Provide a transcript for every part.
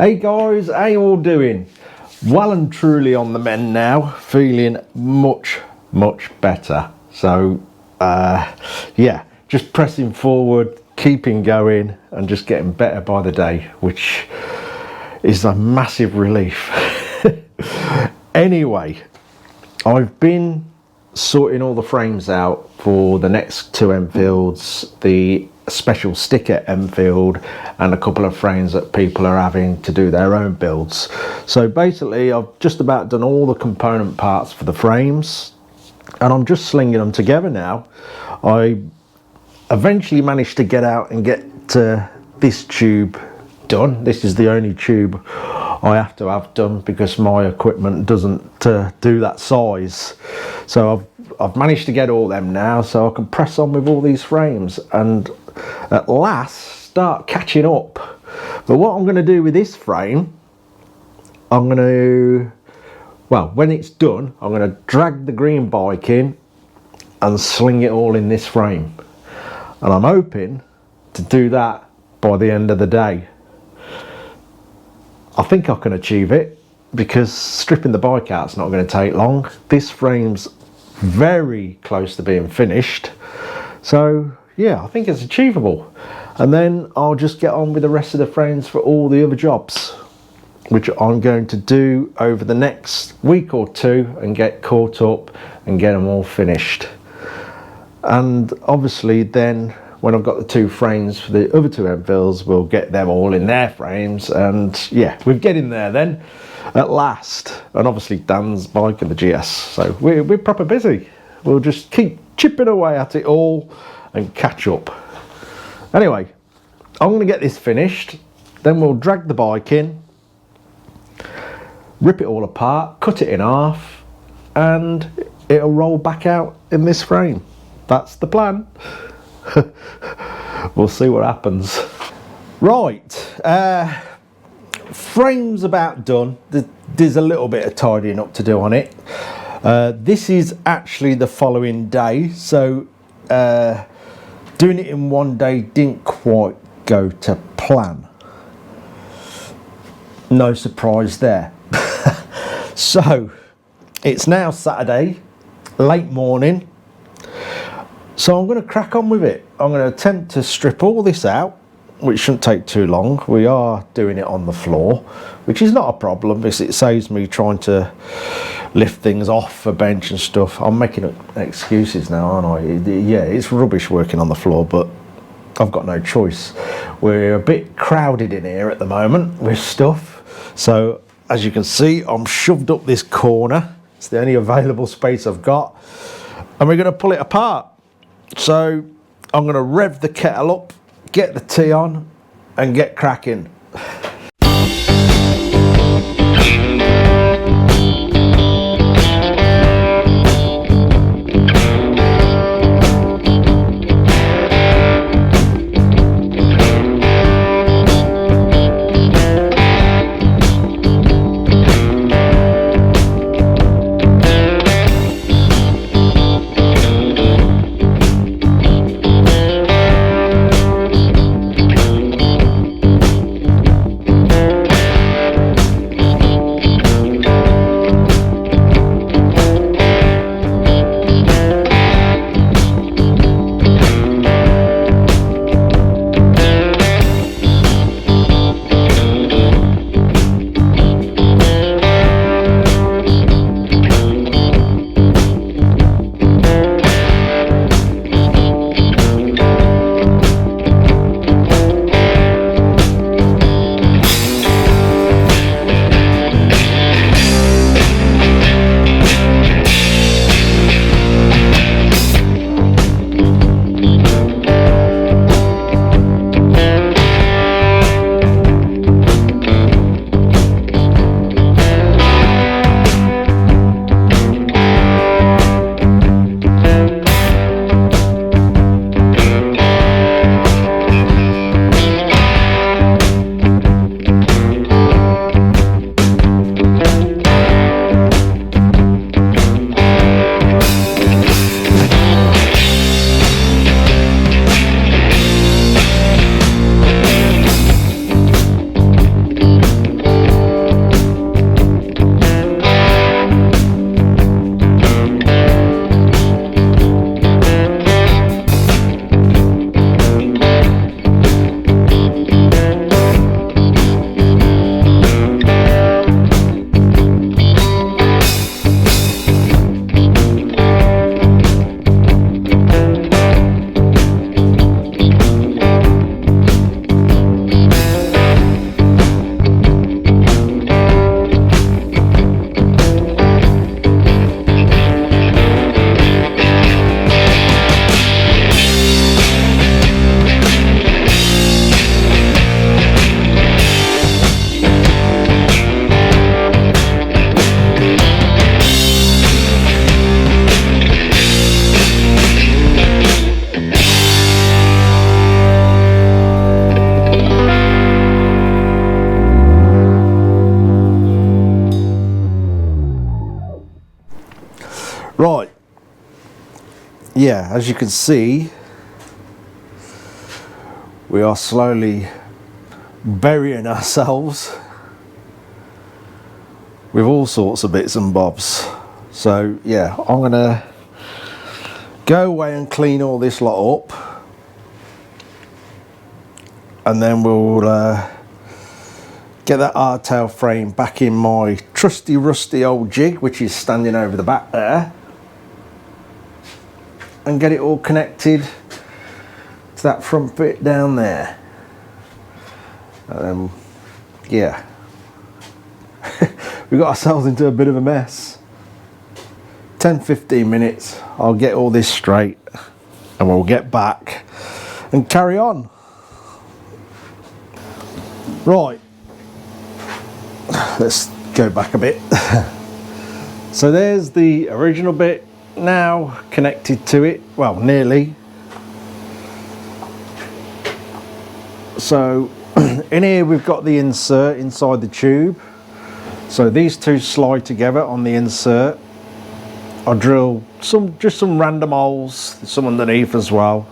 Hey guys, how you all doing? Well and truly on the mend now, feeling much better. So yeah, just pressing forward, keeping going and just getting better by the day, which is a massive relief. Anyway, I've been sorting all the frames out for the next two Enfields, the special sticker Enfield and a couple of frames that people are having to do their own builds. So basically I've just about done all the component parts for the frames and I'm just slinging them together now. I eventually managed to get out and get this tube done. This is the only tube I have to have done because my equipment doesn't do that size. So I've managed to get all them now, so I can press on with all these frames and at last start catching up. But what I'm going to do with this frame, I'm going to, well, when it's done, I'm going to drag the green bike in and sling it all in this frame. And I'm hoping to do that by the end of the day. I think I can achieve it because stripping the bike out is not going to take long. This frame's very close to being finished. So yeah, I think it's achievable. And then I'll just get on with the rest of the frames for all the other jobs, which I'm going to do over the next week or two and get caught up and get them all finished. And obviously then when I've got the two frames for the other two Enfields, we'll get them all in their frames, and yeah, we're getting there then at last. And obviously Dan's bike and the GS, so we're proper busy. We'll just keep chipping away at it all and catch up. Anyway, I'm going to get this finished, then we'll drag the bike in, rip it all apart, cut it in half, and it'll roll back out in this frame. That's the plan. We'll see what happens. Right, frame's about done. There's a little bit of tidying up to do on it. This is actually the following day, so doing it in one day didn't quite go to plan. No surprise there. So it's now Saturday, late morning. So I'm going to crack on with it. I'm going to attempt to strip all this out, which shouldn't take too long. We are doing it on the floor, which is not a problem because it saves me trying to lift things off a bench and stuff. I'm making excuses now, aren't I? Yeah, it's rubbish working on the floor, but I've got no choice. We're a bit crowded in here at the moment with stuff. So as you can see, I'm shoved up this corner. It's the only available space I've got. And we're going to pull it apart. So I'm going to rev the kettle up, get the tea on and get cracking. Right, yeah, as you can see, we are slowly burying ourselves with all sorts of bits and bobs. So yeah, I'm gonna go away and clean all this lot up, and then we'll get that hardtail frame back in my trusty rusty old jig, which is standing over the back there, and get it all connected to that front bit down there. Yeah, we got ourselves into a bit of a mess. 10-15 minutes, I'll get all this straight and we'll get back and carry on. Right, let's go back a bit. So there's the original bit now connected to it, well, nearly. So in here we've got the insert inside the tube. So these two slide together on the insert. I drill just some random holes, some underneath as well.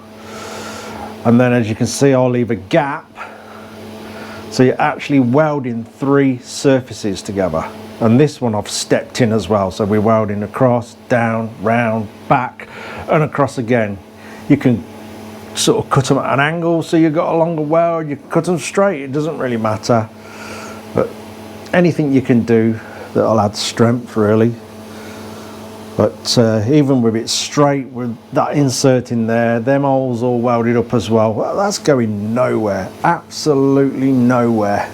And then as you can see, I'll leave a gap. So you're actually welding 3 surfaces together. And this one I've stepped in as well. So we're welding across, down, round, back, and across again. You can sort of cut them at an angle so you've got a longer weld. You can cut them straight, it doesn't really matter. But anything you can do that'll add strength, really. But even with it straight, with that insert in there, them holes all welded up as well, that's going nowhere, absolutely nowhere.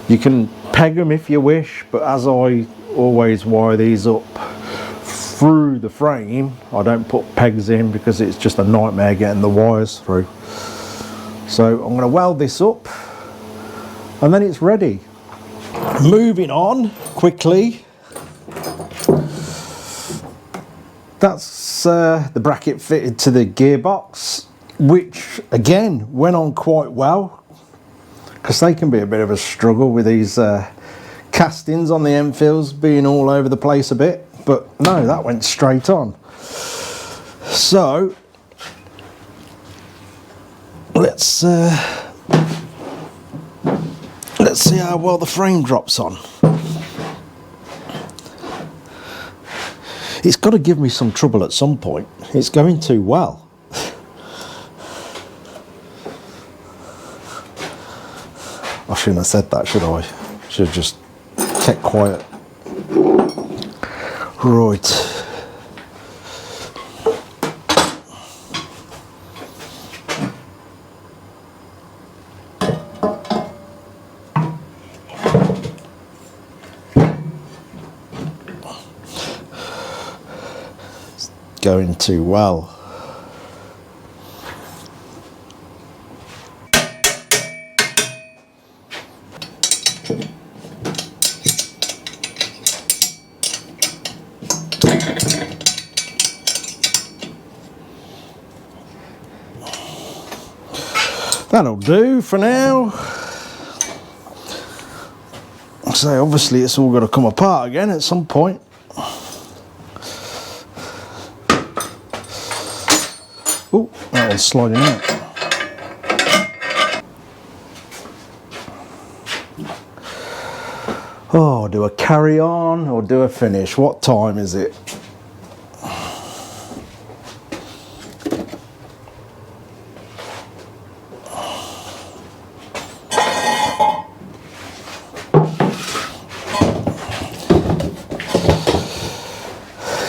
You can peg them if you wish, but as I always wire these up through the frame, I don't put pegs in because it's just a nightmare getting the wires through. So I'm going to weld this up and then it's ready. Moving on quickly. That's the bracket fitted to the gearbox, which again went on quite well, because they can be a bit of a struggle with these castings on the Enfields being all over the place a bit, but no, that went straight on. So let's see how well the frame drops on. It's got to give me some trouble at some point. It's going too well. I shouldn't have said that, should I? Should have just kept quiet. Right. Going too well. That'll do for now. So obviously it's all got to come apart again at some point. Oh, that one's sliding out. Oh, do a carry on or do a finish? What time is it?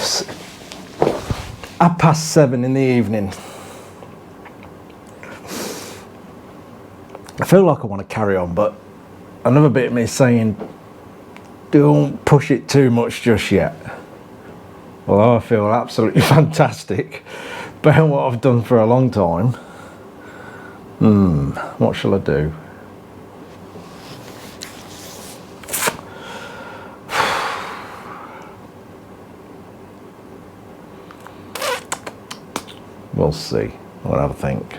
It's 7:30 in the evening. I feel like I want to carry on, but another bit of me is saying, don't push it too much just yet. Although I feel absolutely fantastic about what I've done for a long time. What shall I do? We'll see. I'll have a think.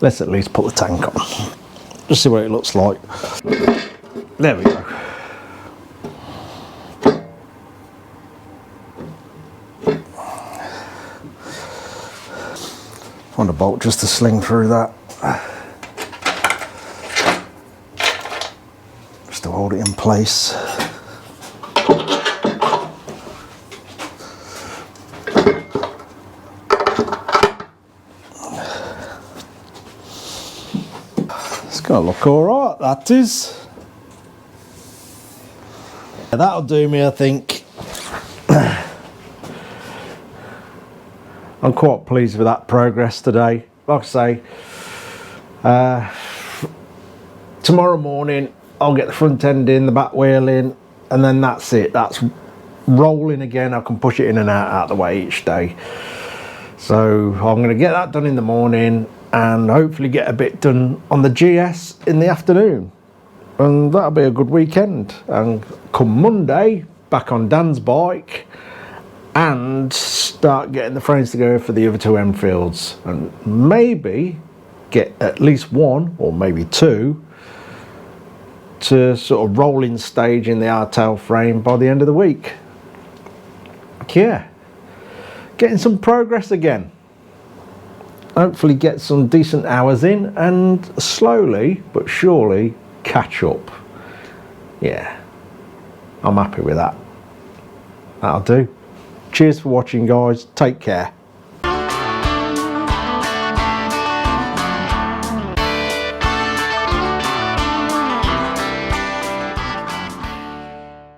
Let's at least put the tank on. Just see what it looks like. There we go. find a bolt just to sling through that. Just to hold it in place. It's gonna look alright, that is. That'll do me, I think. I'm quite pleased with that progress today. Like I say, tomorrow morning I'll get the front end in, the back wheel in, and then that's it. That's rolling again. I can push it in and out of the way each day. So I'm going to get that done in the morning and hopefully get a bit done on the GS in the afternoon. And that'll be a good weekend. And come Monday, back on Dan's bike and start getting the frames together for the other two Enfields. And maybe get at least one or maybe two to sort of rolling stage in the hardtail frame by the end of the week. Yeah, getting some progress again. Hopefully get some decent hours in and slowly but surely catch up. Yeah, I'm happy with that. That'll do. Cheers for watching, guys. Take care.